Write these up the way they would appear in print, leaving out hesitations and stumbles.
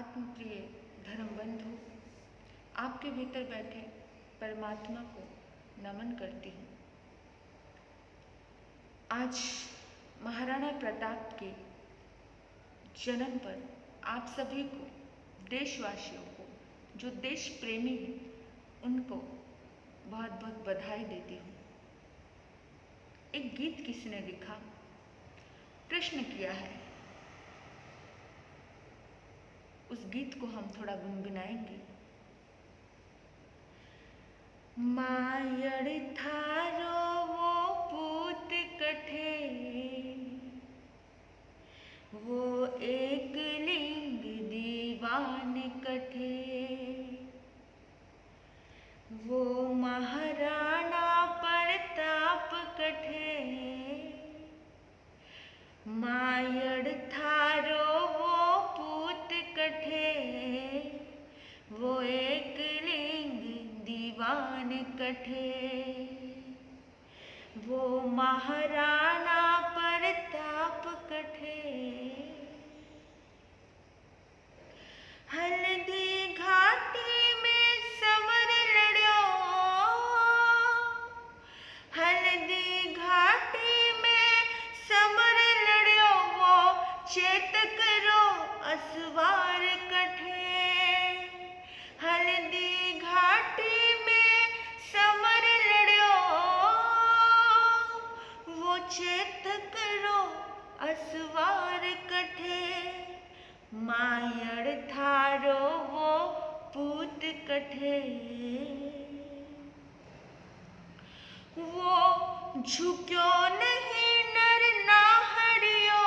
आत्मप्रिय धर्म बंधु, आपके भीतर बैठे परमात्मा को नमन करती हूँ। आज महाराणा प्रताप के जन्म पर आप सभी को, देशवासियों को, जो देश प्रेमी हैं, उनको बहुत बहुत बधाई देती हूँ। एक गीत किसी ने लिखा, प्रश्न किया है, उस गीत को हम थोड़ा गुनगुनाएंगे। मायड़ थारो वो पूत कठे, वो एक लिंग दीवान कठे, वो महाराणा प्रताप कठे, मायड़ थारो वो पूत कठे, वो एक लिंग दीवान कठे, वो महाराणा प्रताप कठे। हल्दी घाटी में समर लड़ो, हल्दी घाटी में समर लड़ो, वो चेत करो असवार कठे, हल्दी घाटी में समर लड़ो, वो चेत करो असवार कठे, मायड़ थारो वो पूत कठे, वो झुक्यो नहीं नर नाहरियो,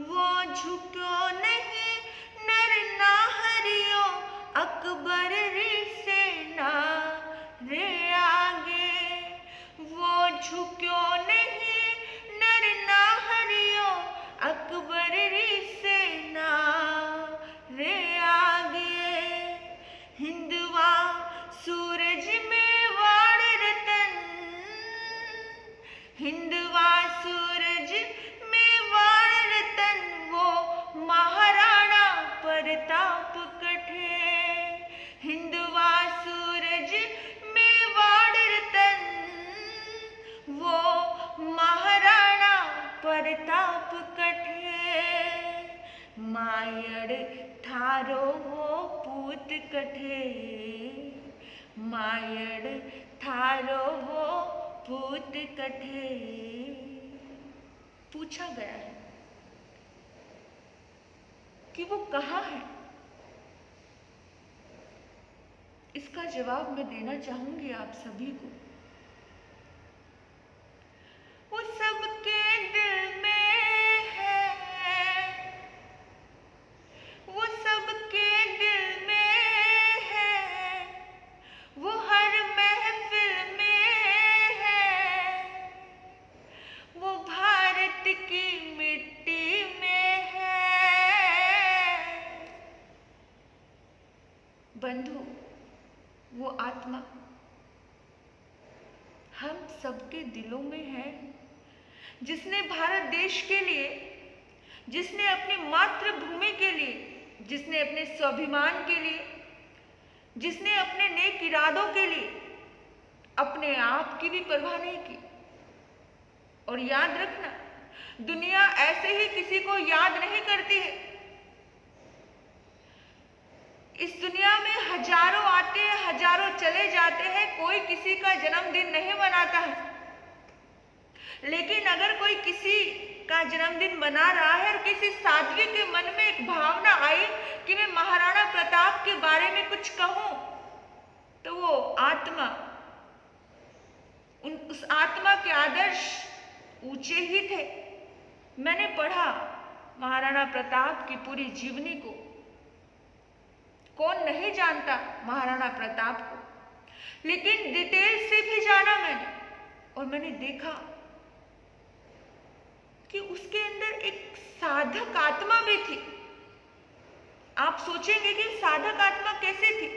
वो झुक्यो नहीं नर नाहरियो, अकबर री सेना रे आगे, वो झुक्यो नहीं नर नाहरियो, अकबर री सेना रे आगे, हिंदवा सूरज में वाड़ रतन, हिंदवा सूरज में वाड़ रतन, वो महाराणा प्रताप कठे, हिंदवा सूरज में वाड़ रतन, वो महाराणा प्रताप कठे, मायड़ थारो वो पूत कठे, मायड़ थारो वो पूत कठे। पूछा गया है कि वो कहाँ है। इसका जवाब मैं देना चाहूंगी आप सभी को। वो सबके दिल में है, वो सबके दिल में है, वो हर महफिल में है, वो भारत की मिट्टी में है। बंधु, वो आत्मा हम सबके दिलों में है, जिसने भारत देश के लिए, जिसने अपनी मातृभूमि के लिए, जिसने अपने स्वाभिमान के लिए, जिसने अपने नेक इरादों के लिए अपने आप की भी परवाह नहीं की। और याद रखना, दुनिया ऐसे ही किसी को याद नहीं करती है। इस दुनिया में हजारों आते हैं, हजारों चले जाते हैं, कोई किसी का जन्मदिन नहीं मनाता है। लेकिन अगर कोई किसी का जन्मदिन मना रहा है और किसी साध्वी के मन में एक भावना आई कि मैं महाराणा प्रताप के बारे में कुछ कहूं, तो वो आत्मा, उस आत्मा के आदर्श ऊंचे ही थे। मैंने पढ़ा महाराणा प्रताप की पूरी जीवनी को। कौन नहीं जानता महाराणा प्रताप को, लेकिन डिटेल से भी जाना मैंने, और मैंने देखा कि उसके अंदर एक साधक आत्मा भी थी। आप सोचेंगे कि साधक आत्मा कैसे थी,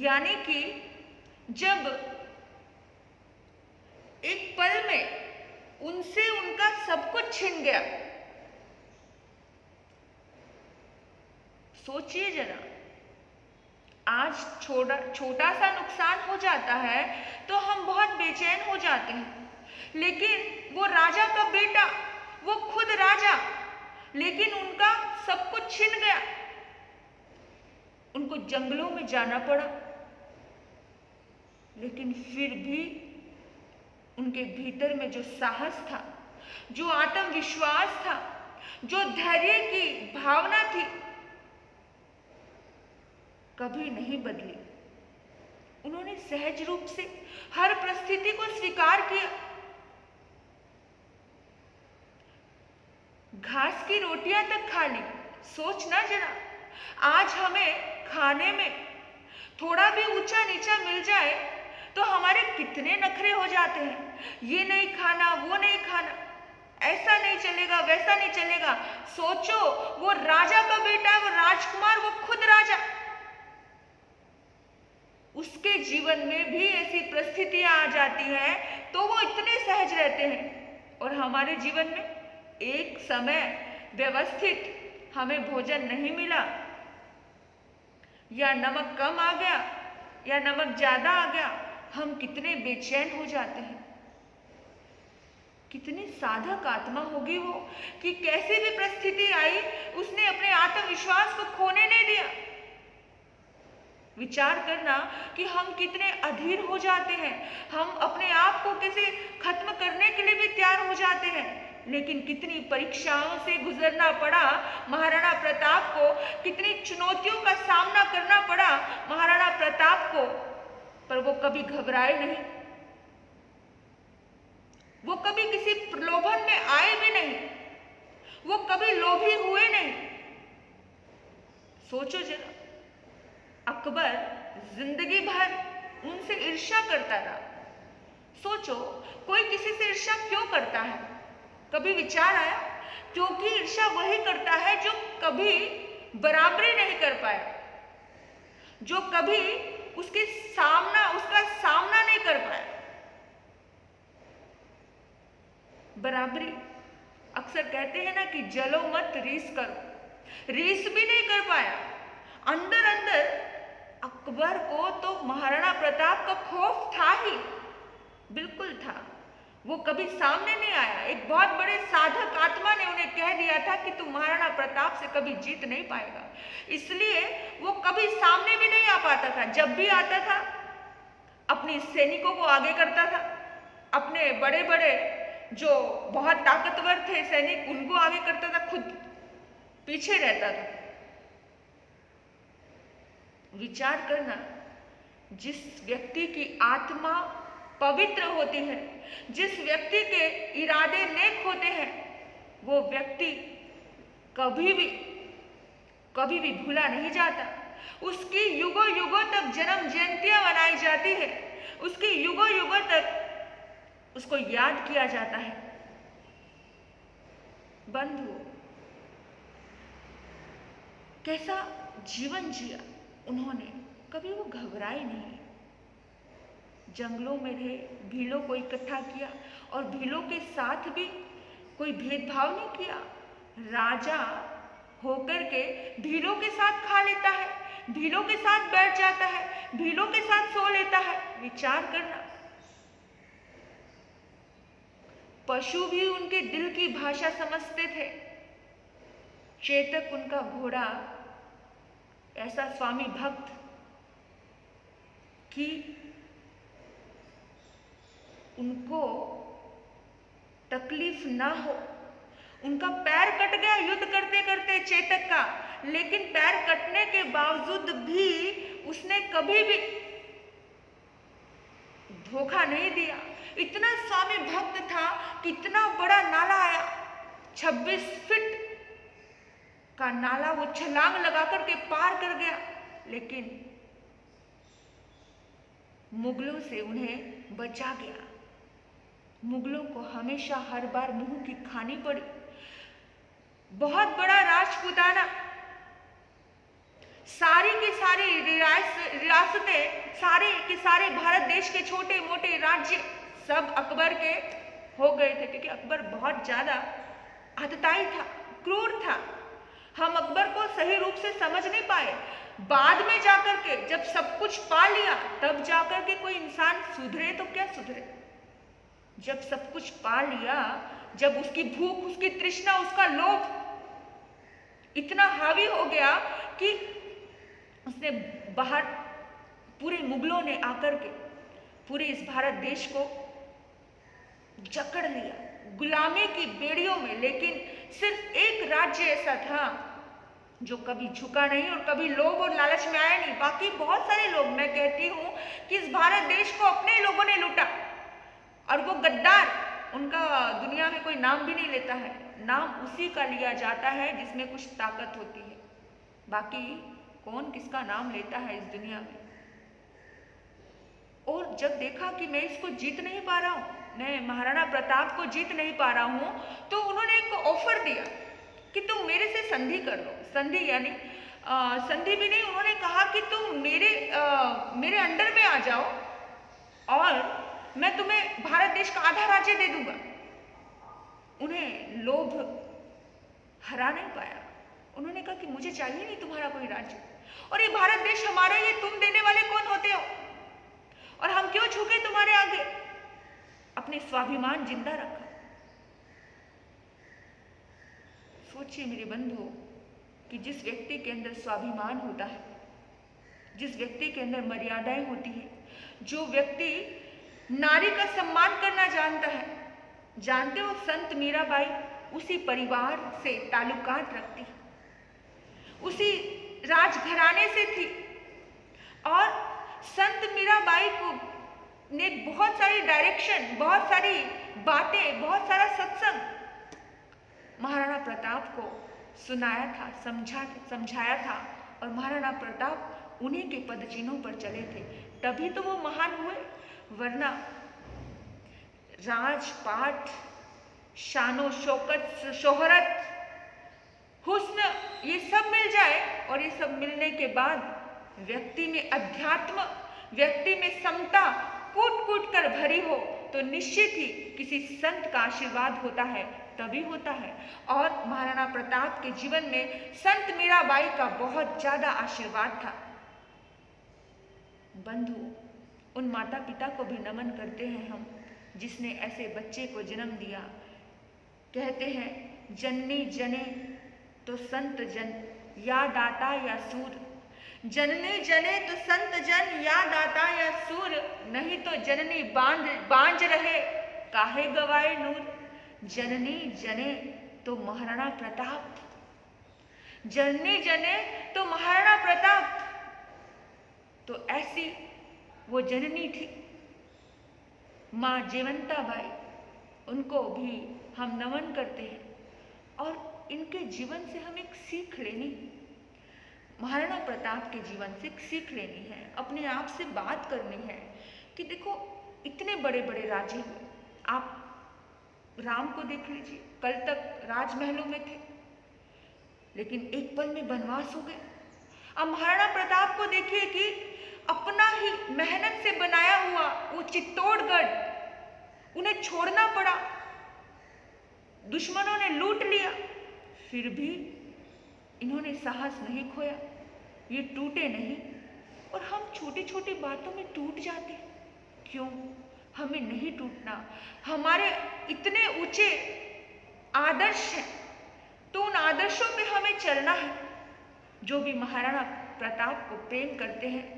यानी कि जब एक पल में उनसे उनका सब कुछ छिन गया, सोचिए जरा, आज छोटा सा नुकसान हो जाता है तो हम बहुत बेचैन हो जाते हैं, लेकिन वो राजा का बेटा, वो खुद राजा, लेकिन उनका सब कुछ छिन गया, उनको जंगलों में जाना पड़ा, लेकिन फिर भी उनके भीतर में जो साहस था, जो आत्मविश्वास था, जो धैर्य की भावना थी, कभी नहीं बदली। उन्होंने सहज रूप से हर परिस्थिति को स्वीकार किया। घास की रोटियां तक खा ली। सोचना जरा, आज हमें खाने में थोड़ा भी ऊंचा नीचा मिल जाए तो हमारे कितने नखरे हो जाते हैं, ये नहीं खाना, वो नहीं खाना, ऐसा नहीं चलेगा, वैसा नहीं चलेगा। सोचो, वो राजा का बेटा, वो राजकुमार, वो खुद राजा, उसके जीवन में भी ऐसी परिस्थितियां आ जाती हैं तो वो इतने सहज रहते हैं। और हमारे जीवन में एक समय व्यवस्थित हमें भोजन नहीं मिला, या नमक कम आ गया या नमक ज्यादा आ गया, हम कितने बेचैन हो जाते हैं। कितनी साधक आत्मा होगी वो कि कैसे भी परिस्थिति आई उसने अपने आत्मविश्वास को खोने नहीं दिया। विचार करना कि हम कितने अधीर हो जाते हैं, हम अपने आप को कैसे खत्म करने के लिए भी तैयार हो जाते हैं, लेकिन कितनी परीक्षाओं से गुजरना पड़ा महाराणा प्रताप को, कितनी चुनौतियों का सामना करना पड़ा महाराणा प्रताप को, पर वो कभी घबराए नहीं, वो कभी किसी प्रलोभन में आए भी नहीं, वो कभी लोभी हुए नहीं। सोचो जरा, अकबर जिंदगी भर उनसे ईर्ष्या करता रहा। सोचो, कोई किसी से ईर्ष्या क्यों करता है? कभी विचार आया? क्योंकि ईर्ष्या वही करता है जो कभी बराबरी नहीं कर पाया, जो कभी उसका सामना नहीं कर पाया। बराबरी, अक्सर कहते हैं ना कि जलो मत रीस करो, रीस भी नहीं कर पाया। अंदर अंदर अकबर को तो महाराणा प्रताप का खौफ था ही, बिल्कुल था, वो कभी सामने नहीं आया। एक बहुत बड़े साधक आत्मा ने उन्हें कह दिया था कि तू महाराणा प्रताप से कभी जीत नहीं पाएगा, इसलिए वो कभी सामने भी नहीं आ पाता था। जब भी आता था अपनी सैनिकों को आगे करता था, अपने बड़े बड़े जो बहुत ताकतवर थे सैनिक उनको आगे करता था, खुद पीछे रहता था। विचार करना, जिस व्यक्ति की आत्मा पवित्र होती है, जिस व्यक्ति के इरादे नेक होते हैं, वो व्यक्ति कभी भी भूला नहीं जाता। उसकी युगों युगों तक जन्म जयंतियां मनाई जाती है, उसकी युगों युगों तक उसको याद किया जाता है। बंधु, कैसा जीवन जिया उन्होंने, कभी वो घबराए नहीं। जंगलों में रहे, भीलों को इकट्ठा किया और भीलों के साथ भी कोई भेदभाव नहीं किया। राजा होकर के भीलों के साथ खा लेता है, भीलों के साथ बैठ जाता है, भीलों के साथ सो लेता है। विचार करना, पशु भी उनके दिल की भाषा समझते थे। चेतक उनका घोड़ा ऐसा स्वामी भक्त कि उनको तकलीफ ना हो। उनका पैर कट गया युद्ध करते करते चेतक का, लेकिन पैर कटने के बावजूद भी उसने कभी भी धोखा नहीं दिया। इतना स्वामी भक्त था कि इतना बड़ा नाला आया, 26 फीट का नाला, वो छलांग लगा करके पार कर गया, लेकिन मुगलों से उन्हें बचा गया। मुगलों को हमेशा हर बार मुंह की खानी पड़ी। बहुत बड़ा राजपूताना, सारी की सारी रियासतें, सारे के सारे भारत देश के छोटे मोटे राज्य सब अकबर के हो गए थे, क्योंकि अकबर बहुत ज्यादा आतताई था, क्रूर था। हम अकबर को सही रूप से समझ नहीं पाए। बाद में जाकर के जब सब कुछ पा लिया तब जाकर के कोई इंसान सुधरे तो क्या सुधरे। जब सब कुछ पा लिया, जब उसकी भूख, उसकी तृष्णा, उसका लोभ इतना हावी हो गया कि उसने बाहर, पूरे मुगलों ने आकर के पूरे इस भारत देश को जकड़ लिया गुलामी की बेड़ियों में। लेकिन सिर्फ एक राज्य ऐसा था जो कभी झुका नहीं और कभी लोभ और लालच में आया नहीं। बाकी बहुत सारे लोग, मैं कहती हूँ कि इस भारत देश को अपने ही लोगों ने लूटा, और वो गद्दार, उनका दुनिया में कोई नाम भी नहीं लेता है। नाम उसी का लिया जाता है जिसमें कुछ ताकत होती है। बाकी कौन किसका नाम लेता है इस दुनिया में। और जब देखा कि मैं इसको जीत नहीं पा रहा हूँ, मैं महाराणा प्रताप को जीत नहीं पा रहा हूँ, तो उन्होंने एक ऑफर दिया कि तुम मेरे से संधि कर लो। संधि यानी संधि भी नहीं, उन्होंने कहा कि तुम मेरे अंडर में आ जाओ और मैं तुम्हें भारत देश का आधा राज्य दे दूंगा। उन्हें लोभ हरा नहीं पाया। उन्होंने कहा कि मुझे चाहिए नहीं तुम्हारा कोई राज्य, और ये भारत देश हमारा, ये तुम देने वाले कौन होते हो, और हम क्यों झुके तुम्हारे आगे। अपने स्वाभिमान जिंदा रखा। सोचिए मेरे बंधुओं कि जिस व्यक्ति के अंदर स्वाभिमान होता है, जिस व्यक्ति के अंदर मर्यादाएं होती है, जो व्यक्ति नारी का सम्मान करना जानता है। जानते हो संत मीराबाई उसी परिवार से ताल्लुकात रखती, उसी राजघराने से थी, और संत मीराबाई को ने बहुत सारी डायरेक्शन, बहुत सारी बातें, बहुत सारा सत्संग महाराणा प्रताप को सुनाया था, समझाया था, और महाराणा प्रताप उन्हीं के पद चिन्हों पर चले थे। तभी तो वो महान हुए, वरना राजपाट, शानो शौकत, शोहरत, हुस्न, ये सब मिल जाए, और ये सब मिलने के बाद व्यक्ति में अध्यात्म, व्यक्ति में समता कूट कूट कर भरी हो, तो निश्चित ही किसी संत का आशीर्वाद होता है, तभी होता है। और महाराणा प्रताप के जीवन में संत मीराबाई का बहुत ज्यादा आशीर्वाद था। बंधु, उन माता पिता को भी नमन करते हैं हम, जिसने ऐसे बच्चे को जन्म दिया। कहते हैं जननी जने तो संत जन, या दाता या सूर। जननी जने तो संत जन, या दाता या सूर। नहीं तो जननी बांझ रहे, काहे गवाए नूर। जननी जने तो महाराणा प्रताप, जननी जने तो महाराणा प्रताप। तो ऐसी वो जननी थी माँ जयवंता बाई, उनको भी हम नमन करते हैं, और इनके जीवन से हम एक सीख लेनी, महाराणा प्रताप के जीवन से एक सीख लेनी है, अपने आप से बात करनी है कि देखो इतने बड़े बड़े राजे हुए। आप राम को देख लीजिए, कल तक राजमहलों में थे, लेकिन एक पल में वनवास हो गए। अब महाराणा प्रताप को देखिए कि अपना ही मेहनत से बनाया हुआ वो चित्तौड़गढ़ उन्हें छोड़ना पड़ा, दुश्मनों ने लूट लिया, फिर भी इन्होंने साहस नहीं खोया, ये टूटे नहीं। और हम छोटी छोटी बातों में टूट जाते, क्यों? हमें नहीं टूटना। हमारे इतने ऊंचे आदर्श हैं, तो उन आदर्शों पे हमें चलना है। जो भी महाराणा प्रताप को प्रेम करते हैं,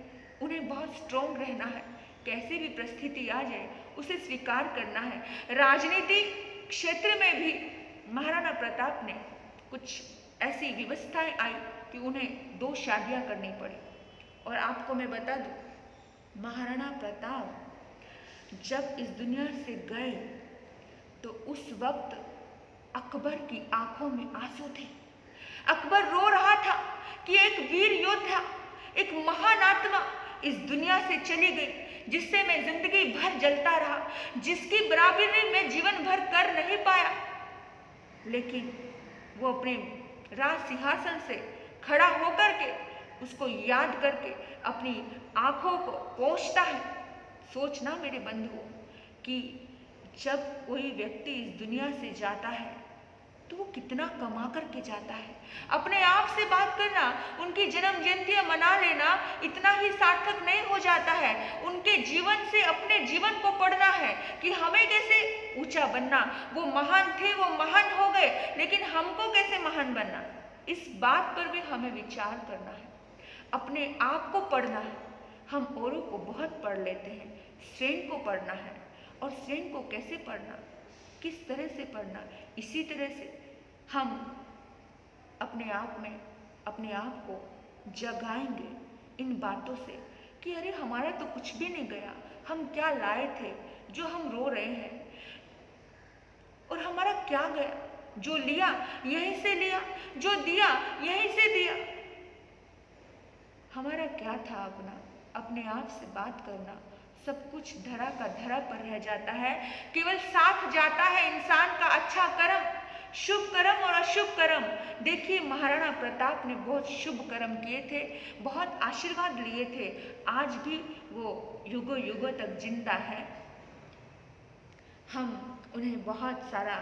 उन्हें बहुत स्ट्रॉन्ग रहना है। कैसी भी परिस्थिति आ जाए उसे स्वीकार करना है। राजनीति क्षेत्र में भी महाराणा प्रताप ने कुछ ऐसी व्यवस्थाएं आई कि उन्हें 2 शादियां करनी पड़ी। और आपको मैं बता दूं, महाराणा प्रताप जब इस दुनिया से गए तो उस वक्त अकबर की आंखों में आंसू थे। अकबर रो रहा था कि एक वीर योद्धा, एक महान आत्मा इस दुनिया से चली गई, जिससे मैं जिंदगी भर जलता रहा, जिसकी बराबरी मैं जीवन भर कर नहीं पाया। लेकिन वो अपने राज सिंहासन से खड़ा होकर के उसको याद करके अपनी आंखों को पोंछता है। सोचना मेरे बंधुओं कि जब कोई व्यक्ति इस दुनिया से जाता है तो वो कितना कमा करके जाता है। अपने आप से बात करना, उनकी जन्म जयंतियाँ मना लेना इतना ही सार्थक नहीं हो जाता है। उनके जीवन से अपने जीवन को पढ़ना है कि हमें कैसे ऊंचा बनना। वो महान थे, वो महान हो गए, लेकिन हमको कैसे महान बनना, इस बात पर भी हमें विचार करना है। अपने आप को पढ़ना है। हम औरों को बहुत पढ़ लेते हैं, स्वयं को पढ़ना है। और स्वयं को कैसे पढ़ना, किस तरह से पढ़ना, इसी तरह से हम अपने आप में अपने आप को जगाएंगे इन बातों से कि अरे हमारा तो कुछ भी नहीं गया, हम क्या लाए थे जो हम रो रहे हैं, और हमारा क्या गया, जो लिया यहीं से लिया, जो दिया यहीं से दिया। हमारा क्या था अपना, अपने आप से बात करना। सब कुछ धरा का धरा पर रह जाता है, केवल साथ जाता है इंसान का अच्छा कर्म, शुभ कर्म और अशुभ कर्म। देखिए महाराणा प्रताप ने बहुत शुभ कर्म किए थे, बहुत आशीर्वाद लिए थे, आज भी वो युगों युगों तक जिंदा है। हम उन्हें बहुत सारा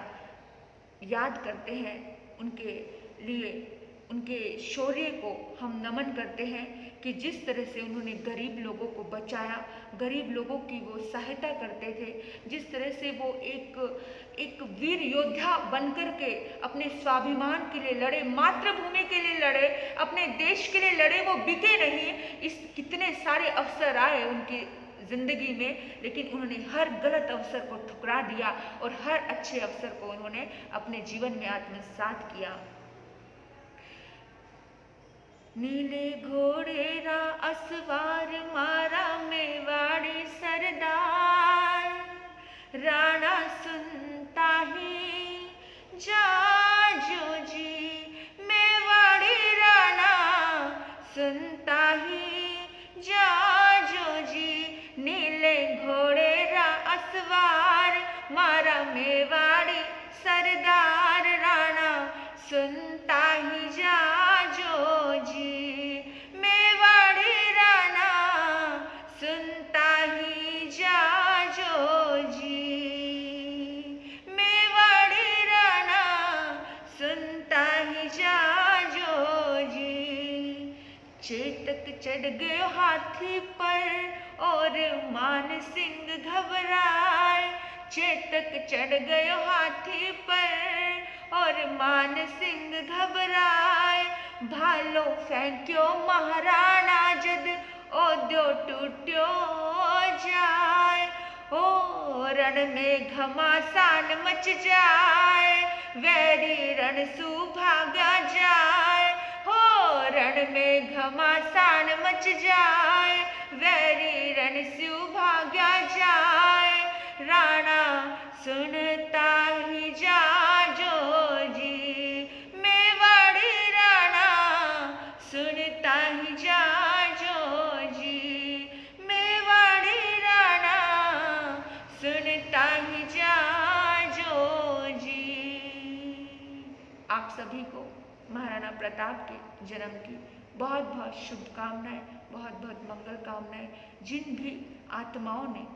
याद करते हैं, उनके लिए उनके शौर्य को हम नमन करते हैं कि जिस तरह से उन्होंने गरीब लोगों को बचाया, गरीब लोगों की वो सहायता करते थे, जिस तरह से वो एक वीर योद्धा बनकर के अपने स्वाभिमान के लिए लड़े, मातृभूमि के लिए लड़े, अपने देश के लिए लड़े, वो बिके नहीं। इस कितने सारे अवसर आए उनकी जिंदगी में, लेकिन उन्होंने हर गलत अवसर को ठुकरा दिया और हर अच्छे अवसर को उन्होंने अपने जीवन में आत्मसात किया। नीले घोड़े रा असवार मारा मेवाड़ी सरदार, राणा सुनता ही जाजो जी, मेवाड़ी राणा सुनता ही जाजो जी। नीले घोड़े रा असवार मारा मेवाड़ी सरदार, राणा सुनता ही जाजो जी, मेवाड़ी राणा सुनता ही जाजो जी, मेवाड़ी राणा सुनता ही जाजो जी। चेतक चढ़ गयो हाथी पर और मान सिंह घबराए, चेतक चढ़ गयो हाथी पर और मान सिंह घबराए। भालो फेंक्यो महाराणा जद ओद्यो टूट्यो जाए, ओ रण में घमासान मच जाए, वैरी रण सु भागा जाए, हो रण में घमासान मच जाए, वैरी रण सु भागा जाए। राणा सुनता ही जाजो जी, मेवाड़ी राणा सुनता ही जाजो जी, मेवाड़ी राणा सुनता ही जाजो जी। आप सभी को महाराणा प्रताप के जन्म की बहुत बहुत शुभकामनाएं, बहुत बहुत मंगल कामनाएं। जिन भी आत्माओं ने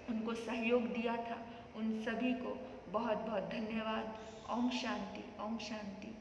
उनको सहयोग दिया था, उन सभी को बहुत बहुत धन्यवाद। ओम शांति, ओम शांति।